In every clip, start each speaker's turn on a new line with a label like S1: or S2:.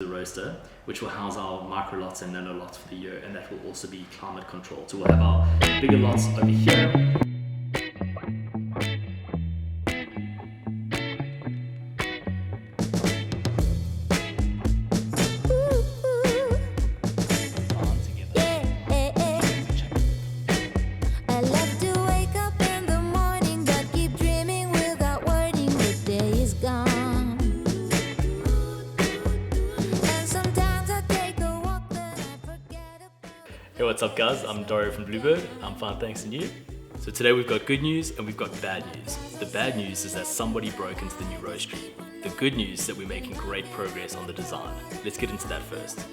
S1: the roaster, which will house our micro lots and nano lots for the year, and that will also be climate controlled. So we'll have our bigger lots over here. Hey, what's up guys? I'm Dario from Bluebird. I'm fine, thanks, and you? So today we've got good news and we've got bad news. The bad news is that somebody broke into the new Roastery. The good news is that we're making great progress on the design. Let's get into that first.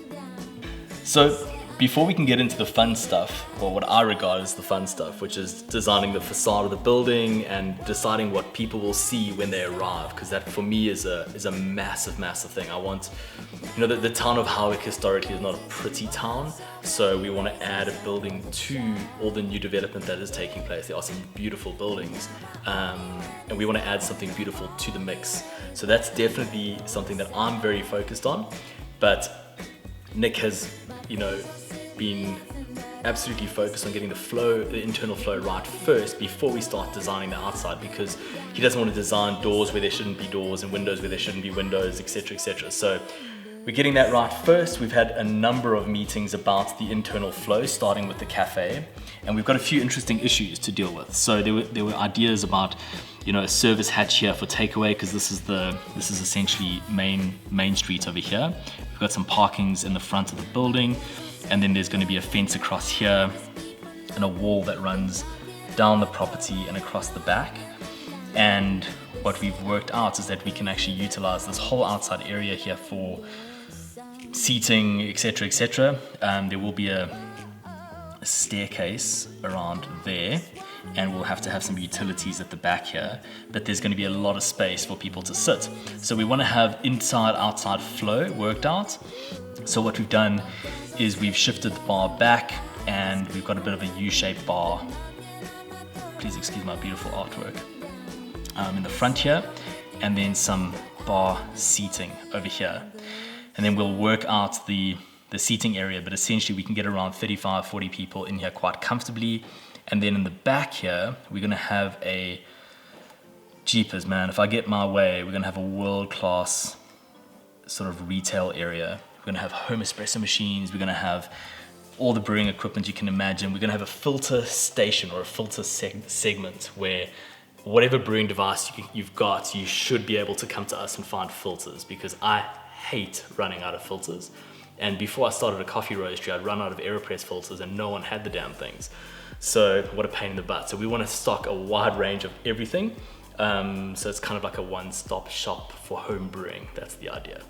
S1: So before we can get into the fun stuff, or what I regard as the fun stuff, which is designing the facade of the building and deciding what people will see when they arrive, because that for me is a massive thing. I want, the town of Howick historically is not a pretty town, so we want to add a building to all the new development that is taking place. There are some beautiful buildings, and we want to add something beautiful to the mix. So that's definitely something that I'm very focused on, but Nick has, been absolutely focused on getting the internal flow right first before we start designing the outside, because he doesn't want to design doors where there shouldn't be doors and windows where there shouldn't be windows, etc., etc. So we're getting that right first. We've had a number of meetings about the internal flow, starting with the cafe, and we've got a few interesting issues to deal with. So there were ideas about, a service hatch here for takeaway, because this is essentially main street over here. We've got some parkings in the front of the building, and then there's going to be a fence across here and a wall that runs down the property and across the back. And what we've worked out is that we can actually utilize this whole outside area here for seating, etc., etc. There will be a staircase around there, and we'll have to have some utilities at the back here, but there's going to be a lot of space for people to sit. So we want to have inside-outside flow worked out. So what we've done is we've shifted the bar back, and we've got a bit of a U-shaped bar. Please excuse my beautiful artwork. In the front here, and then some bar seating over here. And then we'll work out the seating area, but essentially we can get around 35, 40 people in here quite comfortably. And then in the back here, we're gonna have a, jeepers man, if I get my way, we're gonna have a world-class sort of retail area. We're gonna have home espresso machines, we're gonna have all the brewing equipment you can imagine. We're gonna have a filter station or a filter segment where whatever brewing device you've got, you should be able to come to us and find filters, because I hate running out of filters. And before I started a coffee roastery, I'd run out of AeroPress filters and no one had the damn things. So what a pain in the butt. So we want to stock a wide range of everything. So it's kind of like a one-stop shop for home brewing. That's the idea.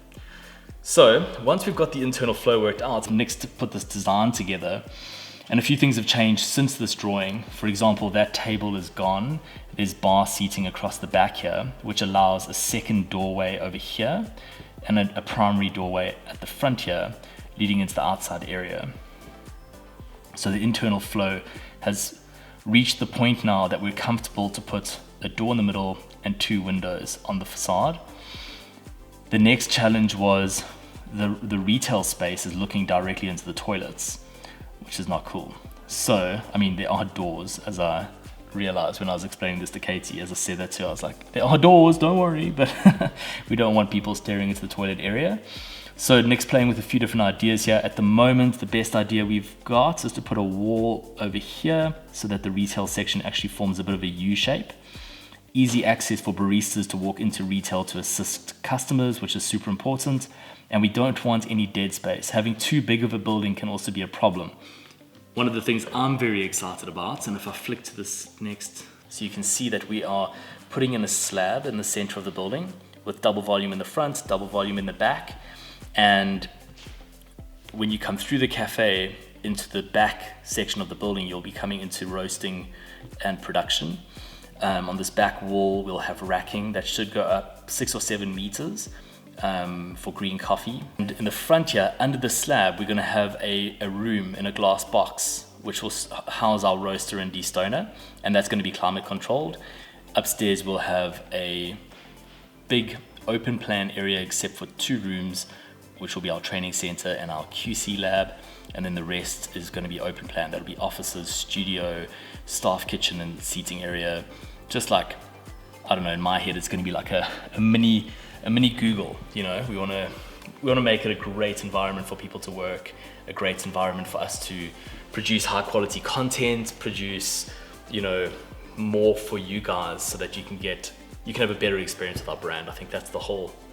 S1: So once we've got the internal flow worked out, Nick's to put this design together. And a few things have changed since this drawing. For example, that table is gone. There's bar seating across the back here, which allows a second doorway over here and a primary doorway at the front here, leading into the outside area. So the internal flow has reached the point now that we're comfortable to put a door in the middle and 2 windows on the facade. The next challenge was the retail space is looking directly into the toilets, which is not cool. So, there are doors, as I realized when I was explaining this to Katie. As I said that to her, I was like, there are doors, don't worry, but we don't want people staring into the toilet area. So Nick's playing with a few different ideas here. At the moment, the best idea we've got is to put a wall over here so that the retail section actually forms a bit of a U shape. Easy access for baristas to walk into retail to assist customers, which is super important. And we don't want any dead space. Having too big of a building can also be a problem. One of the things I'm very excited about, and if I flick to this next, so you can see that we are putting in a slab in the center of the building with double volume in the front, double volume in the back. And when you come through the cafe into the back section of the building, you'll be coming into roasting and production. On this back wall, we'll have racking that should go up 6 or 7 meters for green coffee. And in the front here, under the slab, we're going to have a room in a glass box, which will house our roaster and destoner, and that's going to be climate controlled. Upstairs, we'll have a big open plan area except for 2 rooms which will be our training center and our QC lab. And then the rest is going to be open plan. That'll be offices, studio, staff kitchen and seating area. Just like, I don't know, in my head, it's going to be like a mini Google, you know. We want to make it a great environment for people to work, a great environment for us to produce high quality content, produce, you know, more for you guys so that you can have a better experience with our brand. I think that's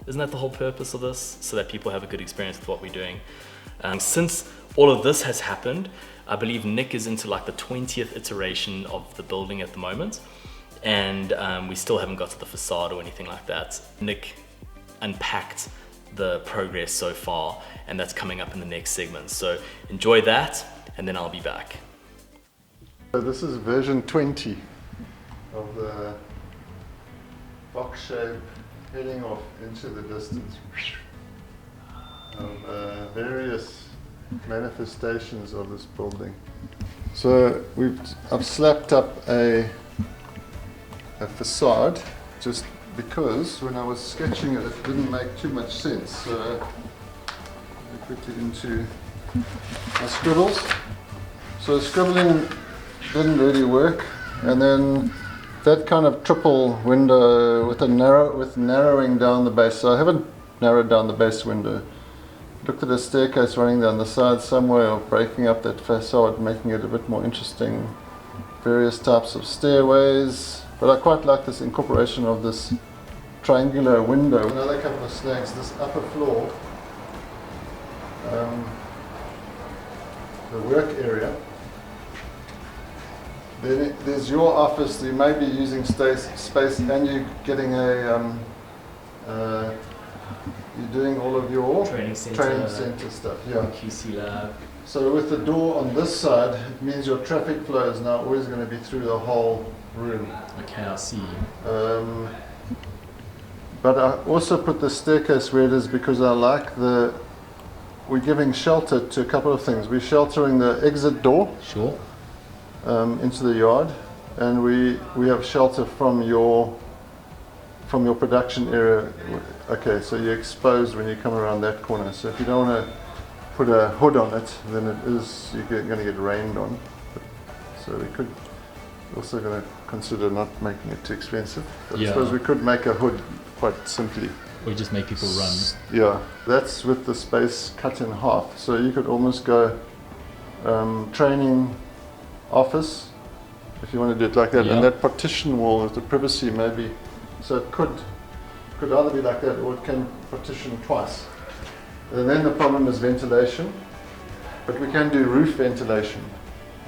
S1: isn't that the whole purpose of this? So that people have a good experience with what we're doing. Since all of this has happened, I believe Nick is into like the 20th iteration of the building at the moment. And we still haven't got to the facade or anything like that. Nick unpacked the progress so far, and that's coming up in the next segment. So enjoy that, and then I'll be back.
S2: So this is version 20 of the box shape heading off into the distance of various manifestations of this building. So I've slapped up a facade just because when I was sketching it, it didn't make too much sense. So I put it into my scribbles. So scribbling didn't really work, and then that kind of triple window with narrowing down the base. So I haven't narrowed down the base window. Looked at a staircase running down the side somewhere, or breaking up that facade, making it a bit more interesting. Various types of stairways, but I quite like this incorporation of this triangular window. Another couple of snags, this upper floor, the work area. Then there's your office, you may be using space and you're getting you're doing all of your training center stuff. Yeah.
S1: QC lab.
S2: So with the door on this side, it means your traffic flow is now always going to be through the whole room.
S1: Okay, I see.
S2: But I also put the staircase where it is because I like we're giving shelter to a couple of things. We're sheltering the exit door.
S1: Sure.
S2: Into the yard, and we have shelter from your production area. Okay, so you're exposed when you come around that corner. So if you don't want to put a hood on it, then you're going to get rained on. So we could also going to consider not making it too expensive. But I suppose we could make a hood quite simply.
S1: Or just make people run.
S2: Yeah, that's with the space cut in half. So you could almost go training office, if you want to do it like that, and that partition wall with the privacy maybe, so it could either be like that or it can partition twice. And then the problem is ventilation, but we can do roof ventilation.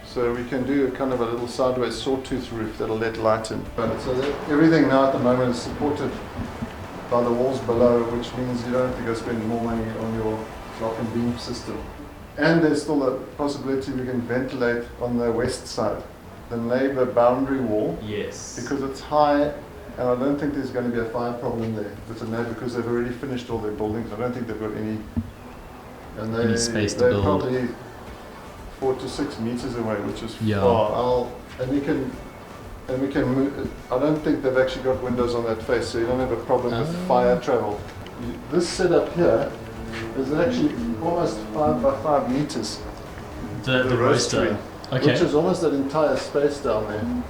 S2: So we can do a kind of a little sideways sawtooth roof that'll let light in. So everything now at the moment is supported by the walls below, which means you don't have to go spend more money on your block and beam system. And there's still a possibility we can ventilate on the west side, the neighbour boundary wall.
S1: Yes.
S2: Because it's high, and I don't think there's going to be a fire problem there with the neighbour because they've already finished all their buildings. I don't think they've got any
S1: space to
S2: they're
S1: build.
S2: Probably 4 to 6 meters away, which is far. And we can move. I don't think they've actually got windows on that face, so you don't have a problem with fire travel. This setup here is actually almost 5 by 5 meters.
S1: The roastery. Okay.
S2: Which is almost that entire space down there.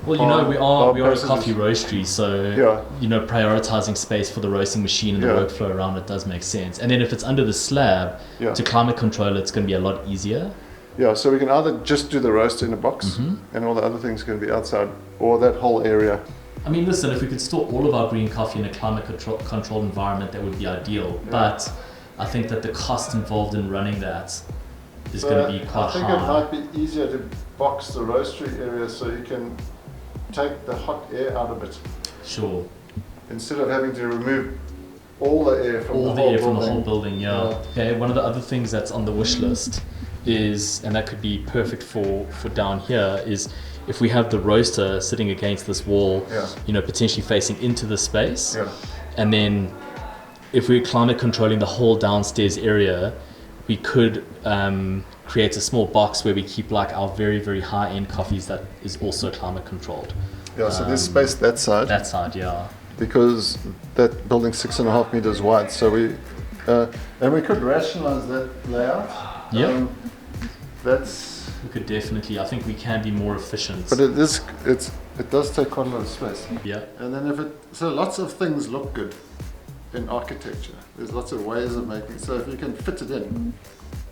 S1: Well, you know, we are a coffee roastery, so you know, prioritizing space for the roasting machine and the workflow around it does make sense. And then if it's under the slab, to climate control, it's going to be a lot easier.
S2: Yeah, so we can either just do the roast in a box, and all the other things can be outside, or that whole area.
S1: I mean, listen, if we could store all of our green coffee in a climate controlled environment, that would be ideal. Yeah. But I think that the cost involved in running that is going to be quite high.
S2: I think it might be easier to box the roastery area so you can take the hot air out of it.
S1: Sure.
S2: Instead of having to remove all the air from the whole building.
S1: Yeah. Okay, one of the other things that's on the wish list is, and that could be perfect for down here, is if we have the roaster sitting against this wall, you know, potentially facing into the space, and then if we're climate controlling the whole downstairs area, we could create a small box where we keep like our very, very high-end coffees that is also climate controlled.
S2: Yeah, so there's space that side.
S1: That side, yeah.
S2: Because that building's 6.5 meters wide, so And we could rationalize that layout.
S1: Yeah.
S2: That's.
S1: We could definitely. I think we can be more efficient.
S2: But it does take quite a lot of space.
S1: Yeah.
S2: And then so lots of things look good in architecture. There's lots of ways of making it. So if you can fit it in,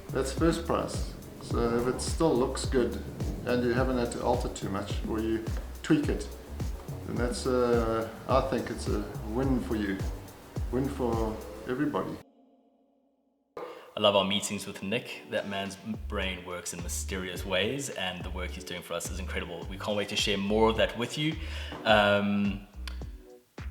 S2: that's first prize. So if it still looks good and you haven't had to alter too much or you tweak it, then that's I think it's a win for you, win for everybody.
S1: I love our meetings with Nick. That man's brain works in mysterious ways, and the work he's doing for us is incredible. We can't wait to share more of that with you.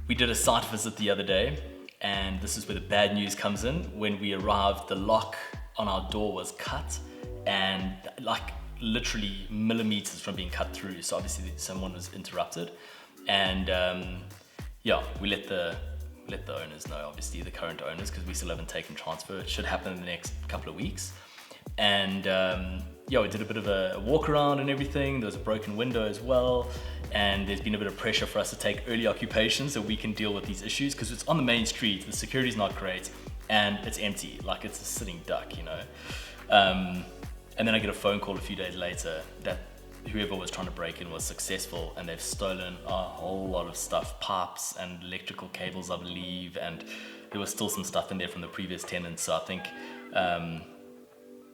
S1: We did a site visit the other day, and this is where the bad news comes in. When we arrived, the lock on our door was cut, and like literally millimeters from being cut through. So obviously someone was interrupted, and yeah, we let the owners know, obviously the current owners, because we still haven't taken transfer. It should happen in the next couple of weeks. And yeah, we did a bit of a walk around and everything. There was a broken window as well, and there's been a bit of pressure for us to take early occupation so we can deal with these issues, because it's on the main street, the security's not great, and it's empty, like it's a sitting duck, you know. And then I get a phone call a few days later that whoever was trying to break in was successful, and they've stolen a whole lot of stuff, pipes and electrical cables, I believe, and there was still some stuff in there from the previous tenants. So I think,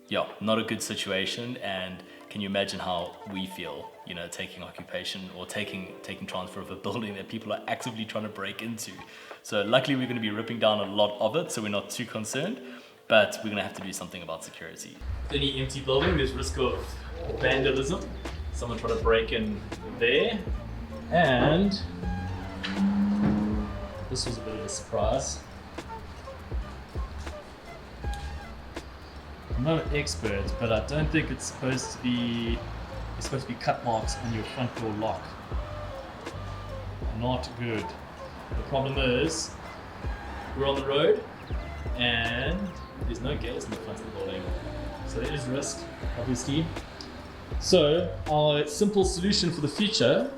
S1: yeah, not a good situation. And can you imagine how we feel, you know, taking occupation or taking transfer of a building that people are actively trying to break into? So luckily we're going to be ripping down a lot of it, so we're not too concerned, but we're going to have to do something about security. Any empty building, there's risk of vandalism. Someone tried to break in there, and this was a bit of a surprise. I'm not an expert, but I don't think it's supposed to be. There's supposed to be cut marks on your front door lock. Not good. The problem is we're on the road, and there's no gates in the front of the building, so there is risk, obviously. So our simple solution for the future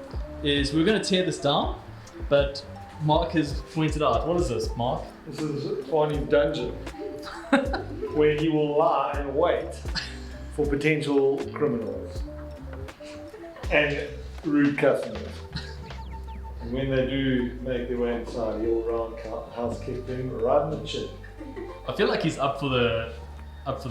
S1: is we're going to tear this down, but Mark has pointed out, what is this, Mark?
S3: This is Tawny's dungeon, where he will lie and wait for potential criminals and rude customers. And when they do make their way inside, he'll round house kick them right in the chin.
S1: I feel like he's up for the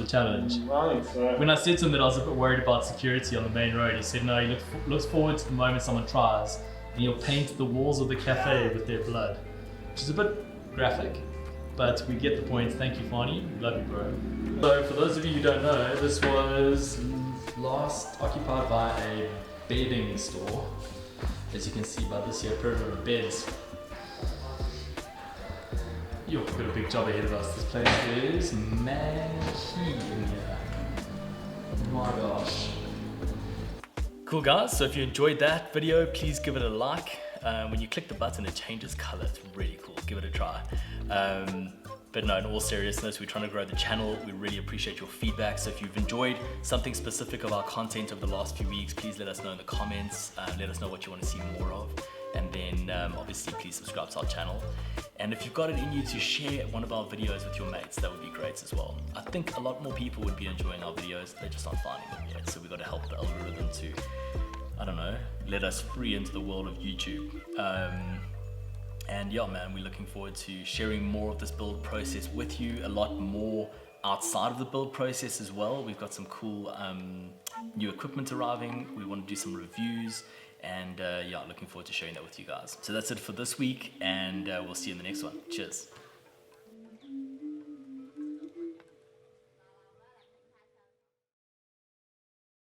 S1: challenge.
S3: I think so.
S1: When I said to him that I was a bit worried about security on the main road, he said no, he looks forward to the moment someone tries, and he'll paint the walls of the cafe with their blood, which is a bit graphic, but we get the point. Thank you, Fani. Love you, bro. So for those of you who don't know, this was last occupied by a bedding store, as you can see by this here perimeter of beds. You've got a big job ahead of us. This place is man-key in here. My gosh. Cool guys, so if you enjoyed that video, please give it a like. When you click the button, it changes color. It's really cool. Give it a try. But no, in all seriousness, we're trying to grow the channel. We really appreciate your feedback. So if you've enjoyed something specific of our content over the last few weeks, please let us know in the comments. Let us know what you want to see more of. And then obviously please subscribe to our channel. And if you've got it in you to share one of our videos with your mates, that would be great as well. I think a lot more people would be enjoying our videos. They're just not finding them yet. So we've got to help the algorithm to, I don't know, let us free into the world of YouTube. And yeah, man, we're looking forward to sharing more of this build process with you, a lot more outside of the build process as well. We've got some cool new equipment arriving. We want to do some reviews, and yeah, looking forward to sharing that with you guys. So that's it for this week, and we'll see you in the next one. Cheers.